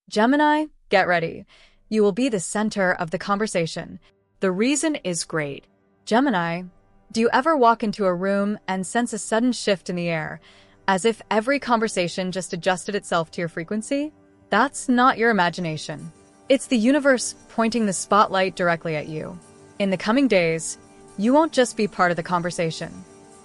Gemini, get ready. You will be the center of the conversation. The reason is great. Gemini, do you ever walk into a room and sense a sudden shift in the air, as if every conversation just adjusted itself to your frequency? That's not your imagination. It's the universe pointing the spotlight directly at you. In the coming days, you won't just be part of the conversation.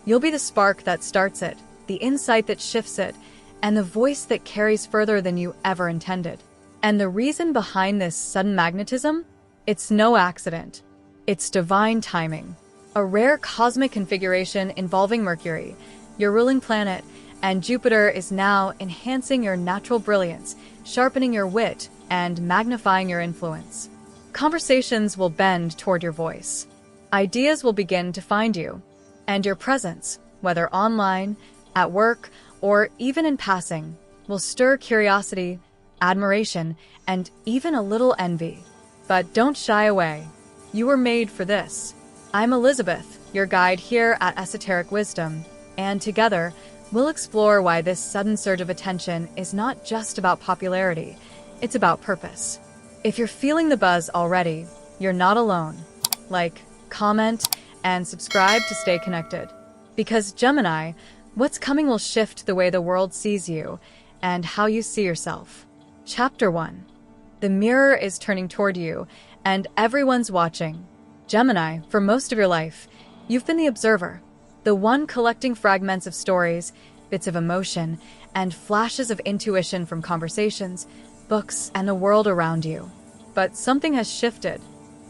You'll be the spark that starts it, the insight that shifts it, and the voice that carries further than you ever intended. And the reason behind this sudden magnetism? It's no accident. It's divine timing. A rare cosmic configuration involving Mercury, your ruling planet, and Jupiter is now enhancing your natural brilliance, sharpening your wit, and magnifying your influence. Conversations will bend toward your voice. Ideas will begin to find you, and your presence, whether online, at work, or even in passing, will stir curiosity, admiration, and even a little envy. But don't shy away. You were made for this. I'm Elizabeth, your guide here at Esoteric Wisdom, and together, we'll explore why this sudden surge of attention is not just about popularity, it's about purpose. If you're feeling the buzz already, you're not alone. Like, comment, and subscribe to stay connected. Because Gemini, what's coming will shift the way the world sees you and how you see yourself. Chapter 1. The mirror is turning toward you, and everyone's watching. Gemini, for most of your life, you've been the observer, the one collecting fragments of stories, bits of emotion, and flashes of intuition from conversations, books, and the world around you. But something has shifted.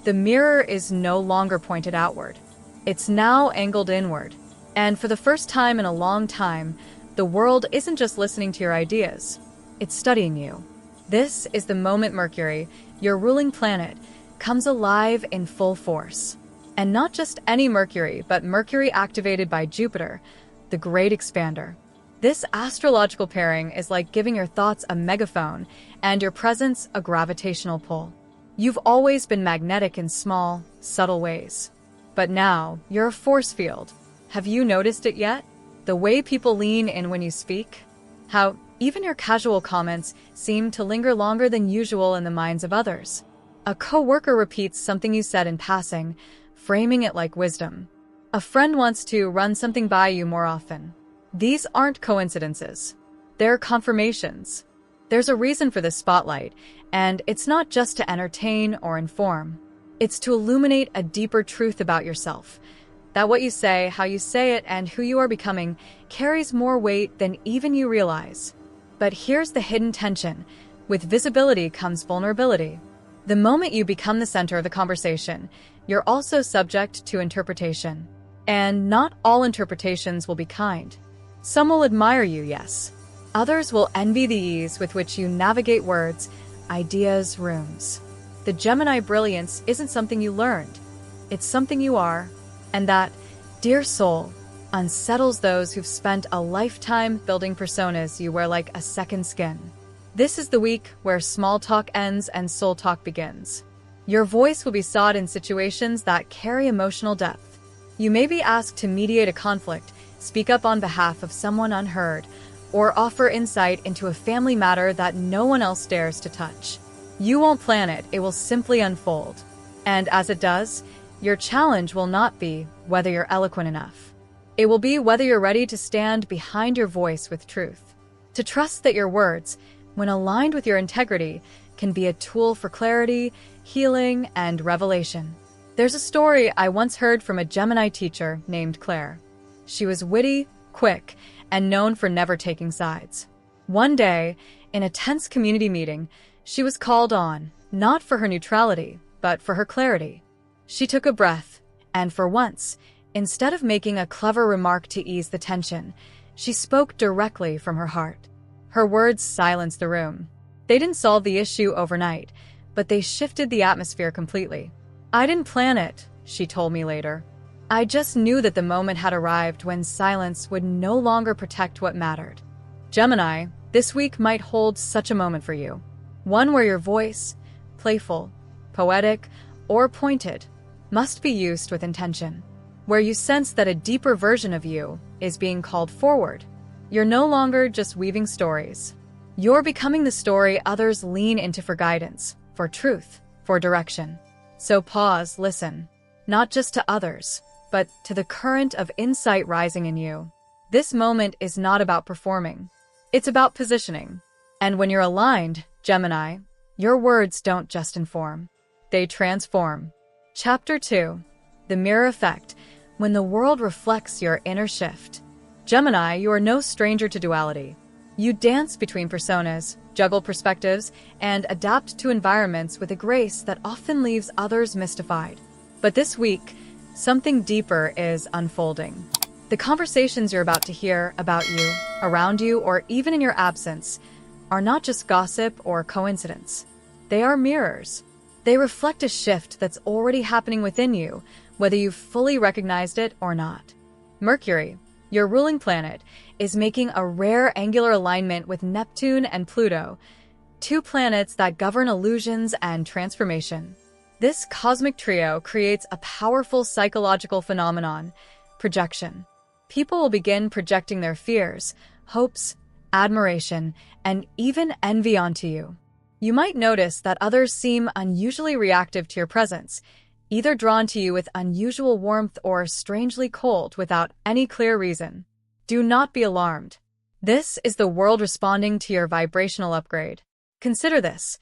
The mirror is no longer pointed outward. It's now angled inward. And for the first time in a long time, the world isn't just listening to your ideas, it's studying you. This is the moment Mercury, your ruling planet, comes alive in full force. And not just any Mercury, but Mercury activated by Jupiter, the great expander. This astrological pairing is like giving your thoughts a megaphone and your presence a gravitational pull. You've always been magnetic in small, subtle ways. But now, you're a force field. Have you noticed it yet? The way people lean in when you speak? How even your casual comments seem to linger longer than usual in the minds of others. A coworker repeats something you said in passing, framing it like wisdom. A friend wants to run something by you more often. These aren't coincidences. They're confirmations. There's a reason for this spotlight, and it's not just to entertain or inform. It's to illuminate a deeper truth about yourself. That what you say, how you say it, and who you are becoming carries more weight than even you realize. But here's the hidden tension. With visibility comes vulnerability. The moment you become the center of the conversation, you're also subject to interpretation. And not all interpretations will be kind. Some will admire you, yes. Others will envy the ease with which you navigate words, ideas, rooms. The Gemini brilliance isn't something you learned. It's something you are. And that, dear soul, unsettles those who've spent a lifetime building personas you wear like a second skin. This is the week where small talk ends and soul talk begins. Your voice will be sought in situations that carry emotional depth. You may be asked to mediate a conflict, speak up on behalf of someone unheard, or offer insight into a family matter that no one else dares to touch. You won't plan it, it will simply unfold. And as it does, your challenge will not be whether you're eloquent enough. It will be whether you're ready to stand behind your voice with truth. To trust that your words, when aligned with your integrity, can be a tool for clarity, healing, and revelation. There's a story I once heard from a Gemini teacher named Claire. She was witty, quick, and known for never taking sides. One day, in a tense community meeting, she was called on, not for her neutrality, but for her clarity. She took a breath, and for once, instead of making a clever remark to ease the tension, she spoke directly from her heart. Her words silenced the room. They didn't solve the issue overnight, but they shifted the atmosphere completely. I didn't plan it, she told me later. I just knew that the moment had arrived when silence would no longer protect what mattered. Gemini, this week might hold such a moment for you. One where your voice, playful, poetic, or pointed, must be used with intention. Where you sense that a deeper version of you is being called forward. You're no longer just weaving stories. You're becoming the story others lean into for guidance, for truth, for direction. So pause, listen, not just to others, but to the current of insight rising in you. This moment is not about performing. It's about positioning. And when you're aligned, Gemini, your words don't just inform. They transform. Chapter 2. The Mirror Effect. When the world reflects your inner shift. Gemini, you are no stranger to duality. You dance between personas, juggle perspectives, and adapt to environments with a grace that often leaves others mystified. But this week, something deeper is unfolding. The conversations you're about to hear about you, around you, or even in your absence are not just gossip or coincidence. They are mirrors. They reflect a shift that's already happening within you, whether you've fully recognized it or not. Mercury, your ruling planet, is making a rare angular alignment with Neptune and Pluto, two planets that govern illusions and transformation. This cosmic trio creates a powerful psychological phenomenon, projection. People will begin projecting their fears, hopes, admiration, and even envy onto you. You might notice that others seem unusually reactive to your presence, either drawn to you with unusual warmth or strangely cold without any clear reason. Do not be alarmed. This is the world responding to your vibrational upgrade. Consider this.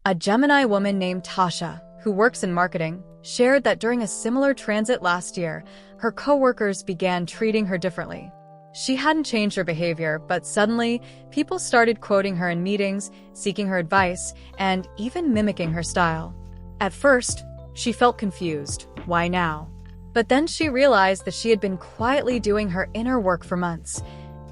A Gemini woman named Tasha, who works in marketing, shared that during a similar transit last year, her coworkers began treating her differently. She hadn't changed her behavior, but suddenly, people started quoting her in meetings, seeking her advice, and even mimicking her style. At first, she felt confused. Why now? But then she realized that she had been quietly doing her inner work for months,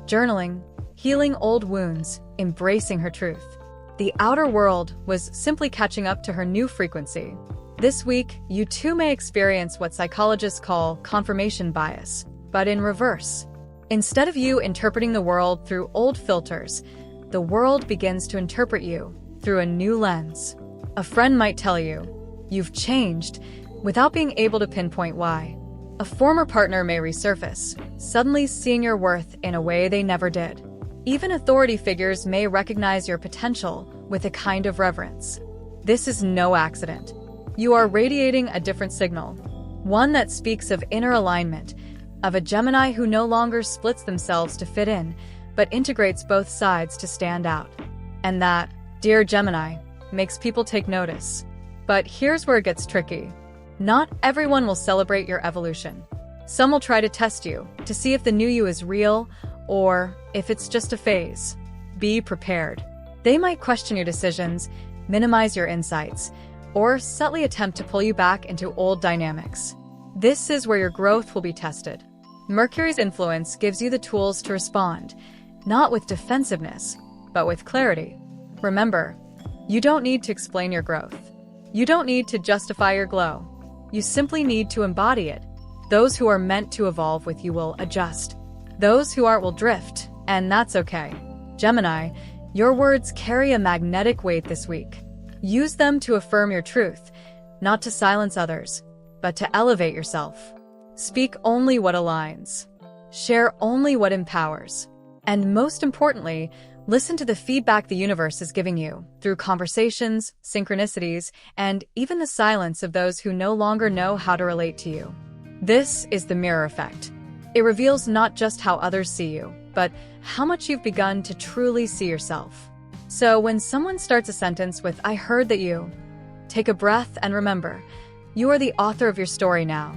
journaling, healing old wounds, embracing her truth. The outer world was simply catching up to her new frequency. This week, you too may experience what psychologists call confirmation bias, but in reverse. Instead of you interpreting the world through old filters, the world begins to interpret you through a new lens. A friend might tell you, "You've changed," without being able to pinpoint why. A former partner may resurface, suddenly seeing your worth in a way they never did. Even authority figures may recognize your potential with a kind of reverence. This is no accident. You are radiating a different signal, one that speaks of inner alignment, of a Gemini who no longer splits themselves to fit in, but integrates both sides to stand out. And that, dear Gemini, makes people take notice. But here's where it gets tricky. Not everyone will celebrate your evolution. Some will try to test you, to see if the new you is real, or if it's just a phase. Be prepared. They might question your decisions, minimize your insights, or subtly attempt to pull you back into old dynamics. This is where your growth will be tested. Mercury's influence gives you the tools to respond, not with defensiveness, but with clarity. Remember, you don't need to explain your growth. You don't need to justify your glow. You simply need to embody it. Those who are meant to evolve with you will adjust. Those who aren't will drift, and that's okay. Gemini, your words carry a magnetic weight this week. Use them to affirm your truth, not to silence others, but to elevate yourself. Speak only what aligns. Share only what empowers. And most importantly, listen to the feedback the universe is giving you through conversations, synchronicities, and even the silence of those who no longer know how to relate to you. This is the mirror effect. It reveals not just how others see you, but how much you've begun to truly see yourself. So when someone starts a sentence with, "I heard that you," take a breath and remember, you are the author of your story now.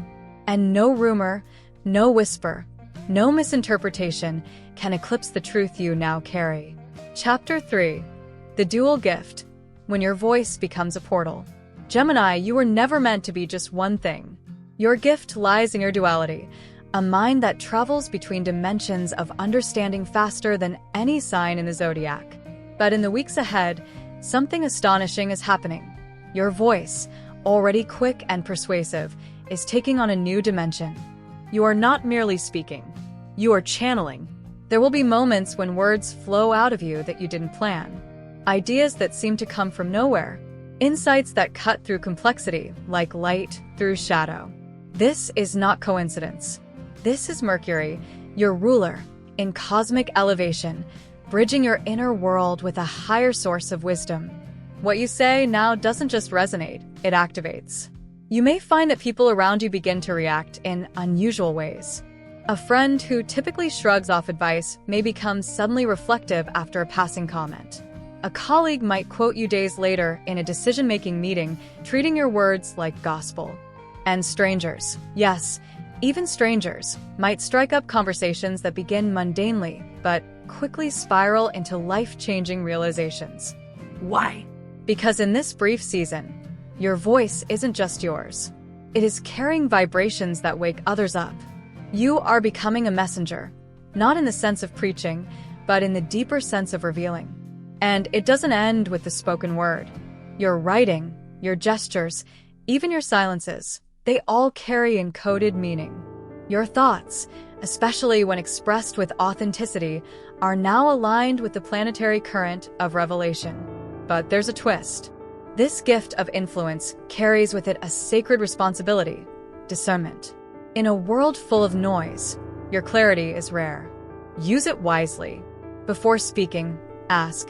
And no rumor, no whisper, no misinterpretation can eclipse the truth you now carry. Chapter 3. The Dual Gift. When your voice becomes a portal. Gemini, you were never meant to be just one thing. Your gift lies in your duality, a mind that travels between dimensions of understanding faster than any sign in the zodiac. But in the weeks ahead, something astonishing is happening. Your voice, already quick and persuasive, is taking on a new dimension. You are not merely speaking. You are channeling. There will be moments when words flow out of you that you didn't plan. Ideas that seem to come from nowhere. Insights that cut through complexity, like light through shadow. This is not coincidence. This is Mercury, your ruler, in cosmic elevation, bridging your inner world with a higher source of wisdom. What you say now doesn't just resonate, it activates. You may find that people around you begin to react in unusual ways. A friend who typically shrugs off advice may become suddenly reflective after a passing comment. A colleague might quote you days later in a decision-making meeting, treating your words like gospel. And strangers, yes, even strangers, might strike up conversations that begin mundanely, but quickly spiral into life-changing realizations. Why? Because in this brief season, your voice isn't just yours. It is carrying vibrations that wake others up. You are becoming a messenger, not in the sense of preaching, but in the deeper sense of revealing. And it doesn't end with the spoken word. Your writing, your gestures, even your silences, they all carry encoded meaning. Your thoughts, especially when expressed with authenticity, are now aligned with the planetary current of revelation. But there's a twist. This gift of influence carries with it a sacred responsibility, discernment. In a world full of noise, your clarity is rare. Use it wisely. Before speaking, ask,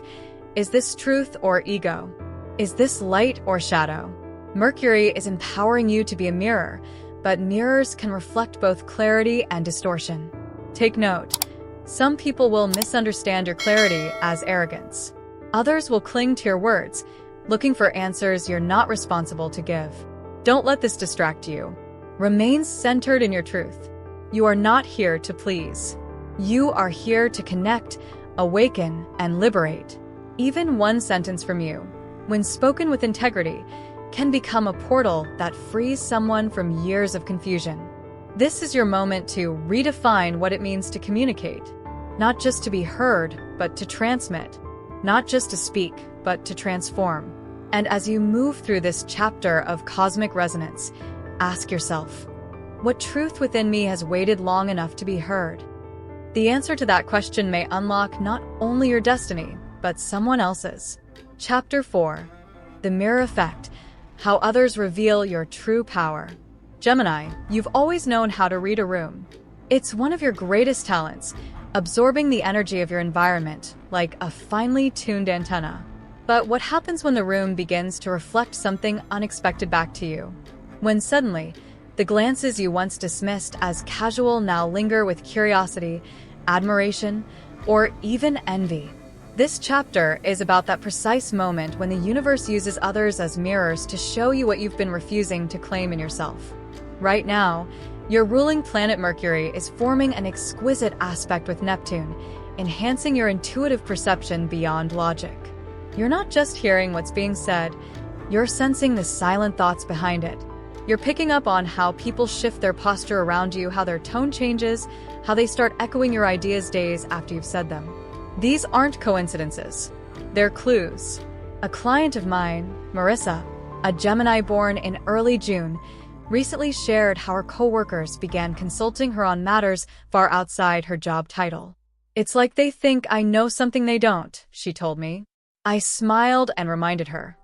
is this truth or ego? Is this light or shadow? Mercury is empowering you to be a mirror, but mirrors can reflect both clarity and distortion. Take note, some people will misunderstand your clarity as arrogance. Others will cling to your words, looking for answers you're not responsible to give. Don't let this distract you. Remain centered in your truth. You are not here to please. You are here to connect, awaken, and liberate. Even one sentence from you, when spoken with integrity, can become a portal that frees someone from years of confusion. This is your moment to redefine what it means to communicate. Not just to be heard, but to transmit. Not just to speak, but to transform. And as you move through this chapter of cosmic resonance, ask yourself, what truth within me has waited long enough to be heard? The answer to that question may unlock not only your destiny, but someone else's. Chapter 4. The Mirror Effect. How others reveal your true power. Gemini, you've always known how to read a room. It's one of your greatest talents, absorbing the energy of your environment like a finely tuned antenna. But what happens when the room begins to reflect something unexpected back to you? When suddenly, the glances you once dismissed as casual now linger with curiosity, admiration, or even envy. This chapter is about that precise moment when the universe uses others as mirrors to show you what you've been refusing to claim in yourself. Right now, your ruling planet Mercury is forming an exquisite aspect with Neptune, enhancing your intuitive perception beyond logic. You're not just hearing what's being said, you're sensing the silent thoughts behind it. You're picking up on how people shift their posture around you, how their tone changes, how they start echoing your ideas days after you've said them. These aren't coincidences. They're clues. A client of mine, Marissa, a Gemini born in early June, recently shared how her coworkers began consulting her on matters far outside her job title. It's like they think I know something they don't, she told me. I smiled and reminded her.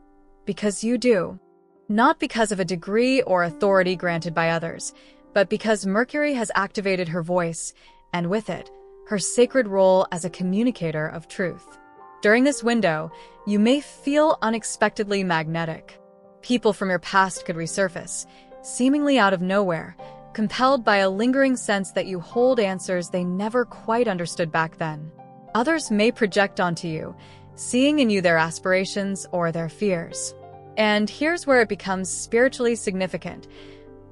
Because you do. Not because of a degree or authority granted by others, but because Mercury has activated her voice, and with it, her sacred role as a communicator of truth. During this window, you may feel unexpectedly magnetic. People from your past could resurface, seemingly out of nowhere, compelled by a lingering sense that you hold answers they never quite understood back then. Others may project onto you, seeing in you their aspirations or their fears. And here's where it becomes spiritually significant.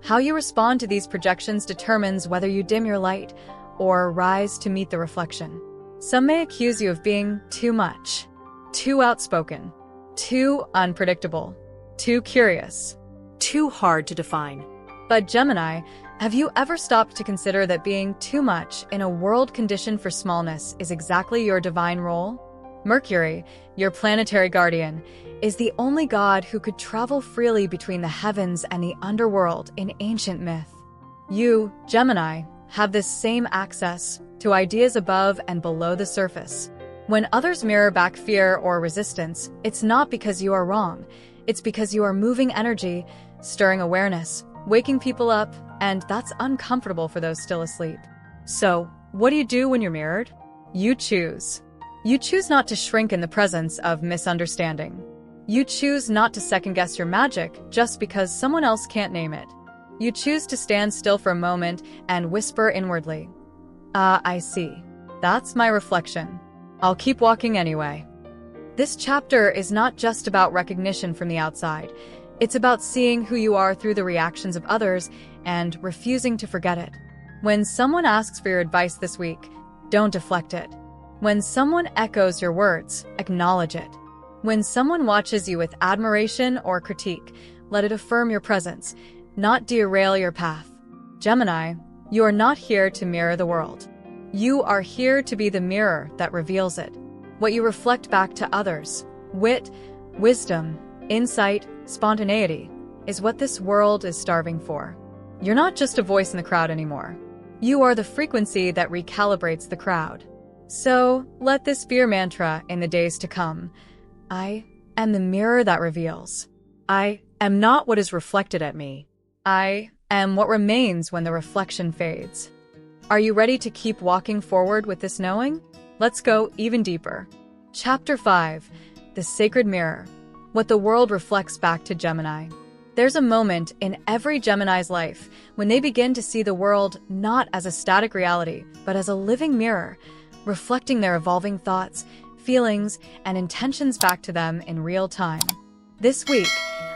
How you respond to these projections determines whether you dim your light or rise to meet the reflection. Some may accuse you of being too much, too outspoken, too unpredictable, too curious, too hard to define. But Gemini, have you ever stopped to consider that being too much in a world conditioned for smallness is exactly your divine role? Mercury, your planetary guardian, is the only god who could travel freely between the heavens and the underworld in ancient myth. You, Gemini, have this same access to ideas above and below the surface. When others mirror back fear or resistance, it's not because you are wrong. It's because you are moving energy, stirring awareness, waking people up, and that's uncomfortable for those still asleep. So, what do you do when you're mirrored? You choose. You choose not to shrink in the presence of misunderstanding. You choose not to second-guess your magic just because someone else can't name it. You choose to stand still for a moment and whisper inwardly, I see. That's my reflection. I'll keep walking anyway. This chapter is not just about recognition from the outside. It's about seeing who you are through the reactions of others and refusing to forget it. When someone asks for your advice this week, don't deflect it. When someone echoes your words, acknowledge it. When someone watches you with admiration or critique, let it affirm your presence, not derail your path. Gemini, you are not here to mirror the world. You are here to be the mirror that reveals it. What you reflect back to others, wit, wisdom, insight, spontaneity, is what this world is starving for. You're not just a voice in the crowd anymore. You are the frequency that recalibrates the crowd. So, let this be your mantra in the days to come. I am the mirror that reveals. I am not what is reflected at me. I am what remains when the reflection fades. Are you ready to keep walking forward with this knowing? Let's go even deeper. Chapter 5. The Sacred Mirror. What the world reflects back to Gemini. There's a moment in every Gemini's life when they begin to see the world not as a static reality, but as a living mirror, reflecting their evolving thoughts, feelings, and intentions back to them in real time. This week,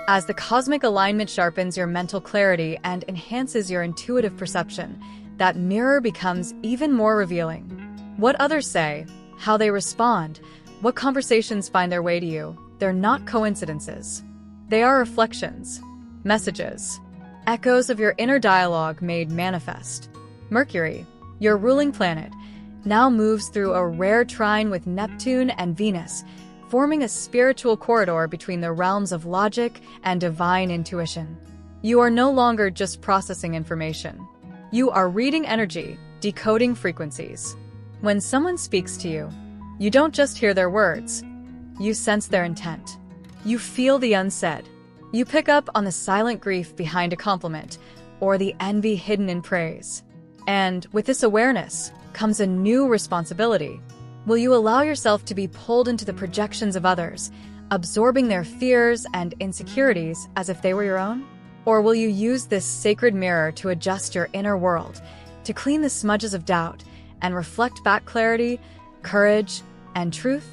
as the cosmic alignment sharpens your mental clarity and enhances your intuitive perception, that mirror becomes even more revealing. What others say, how they respond, what conversations find their way to you, they're not coincidences. They are reflections, messages, echoes of your inner dialogue made manifest. Mercury, your ruling planet, now moves through a rare trine with Neptune and Venus, forming a spiritual corridor between the realms of logic and divine intuition. You are no longer just processing information. You are reading energy, decoding frequencies. When someone speaks to you, you don't just hear their words. You sense their intent. You feel the unsaid. You pick up on the silent grief behind a compliment, or the envy hidden in praise. And with this awareness comes a new responsibility. Will you allow yourself to be pulled into the projections of others, absorbing their fears and insecurities as if they were your own? Or will you use this sacred mirror to adjust your inner world, to clean the smudges of doubt and reflect back clarity, courage, and truth?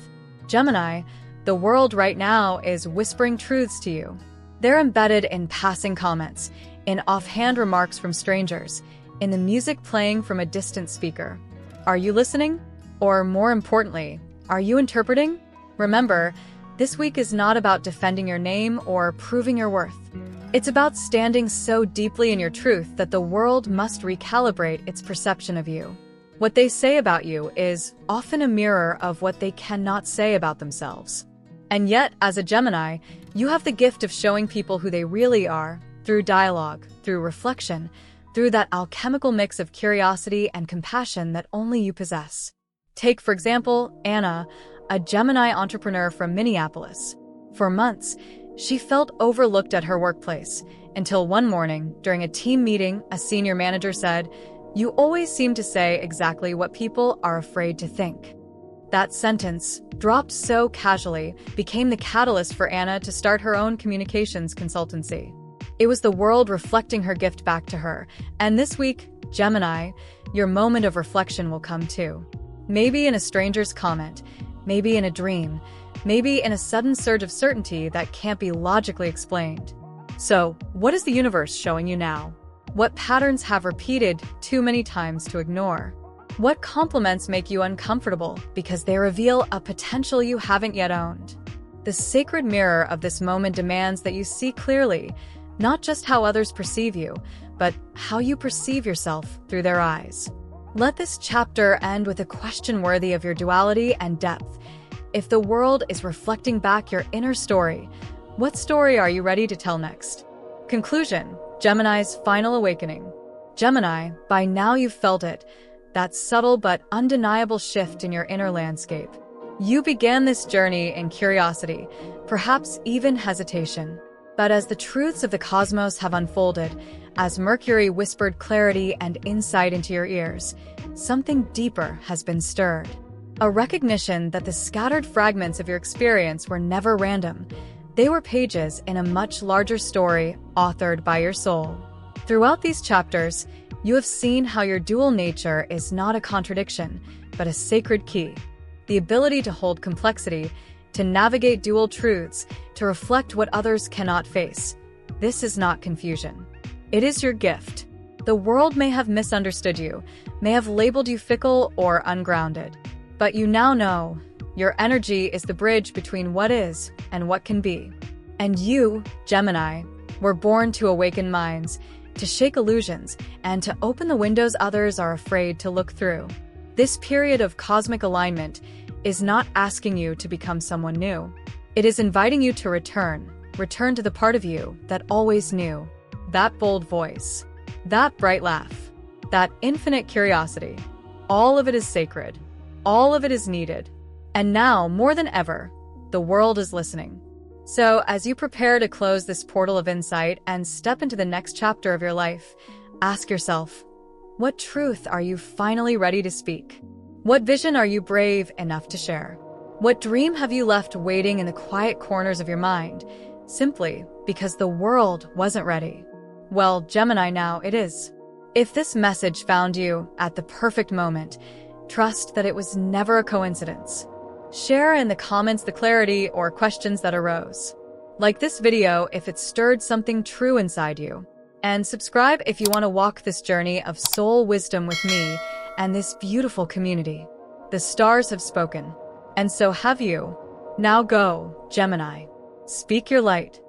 Gemini, the world right now is whispering truths to you. They're embedded in passing comments, in offhand remarks from strangers, in the music playing from a distant speaker. Are you listening? Or more importantly, are you interpreting? Remember, this week is not about defending your name or proving your worth. It's about standing so deeply in your truth that the world must recalibrate its perception of you. What they say about you is often a mirror of what they cannot say about themselves. And yet, as a Gemini, you have the gift of showing people who they really are, through dialogue, through reflection, through that alchemical mix of curiosity and compassion that only you possess. Take, for example, Anna, a Gemini entrepreneur from Minneapolis. For months, she felt overlooked at her workplace, until one morning, during a team meeting, a senior manager said, "You always seem to say exactly what people are afraid to think." That sentence, dropped so casually, became the catalyst for Anna to start her own communications consultancy. It was the world reflecting her gift back to her, and this week, Gemini, your moment of reflection will come too. Maybe in a stranger's comment, maybe in a dream, maybe in a sudden surge of certainty that can't be logically explained. So, what is the universe showing you now? What patterns have repeated too many times to ignore? What compliments make you uncomfortable because they reveal a potential you haven't yet owned? The sacred mirror of this moment demands that you see clearly, not just how others perceive you, but how you perceive yourself through their eyes. Let this chapter end with a question worthy of your duality and depth. If the world is reflecting back your inner story, what story are you ready to tell next? Conclusion: Gemini's final awakening. Gemini, by now you've felt it, that subtle but undeniable shift in your inner landscape. You began this journey in curiosity, perhaps even hesitation. But as the truths of the cosmos have unfolded, as Mercury whispered clarity and insight into your ears, something deeper has been stirred. A recognition that the scattered fragments of your experience were never random. They were pages in a much larger story authored by your soul. Throughout these chapters, you have seen how your dual nature is not a contradiction, but a sacred key. The ability to hold complexity, to navigate dual truths, to reflect what others cannot face. This is not confusion. It is your gift. The world may have misunderstood you, may have labeled you fickle or ungrounded. But you now know, your energy is the bridge between what is and what can be. And you, Gemini, were born to awaken minds, to shake illusions, and to open the windows others are afraid to look through. This period of cosmic alignment is not asking you to become someone new. It is inviting you to return to the part of you that always knew. That bold voice, that bright laugh, that infinite curiosity. All of it is sacred. All of it is needed. And now, more than ever, the world is listening. So, as you prepare to close this portal of insight and step into the next chapter of your life, ask yourself, what truth are you finally ready to speak? What vision are you brave enough to share? What dream have you left waiting in the quiet corners of your mind, simply because the world wasn't ready? Well, Gemini, now it is. If this message found you at the perfect moment, trust that it was never a coincidence. Share in the comments the clarity or questions that arose. Like this video if it stirred something true inside you. And subscribe if you want to walk this journey of soul wisdom with me and this beautiful community. The stars have spoken. And so have you. Now go, Gemini. Speak your light.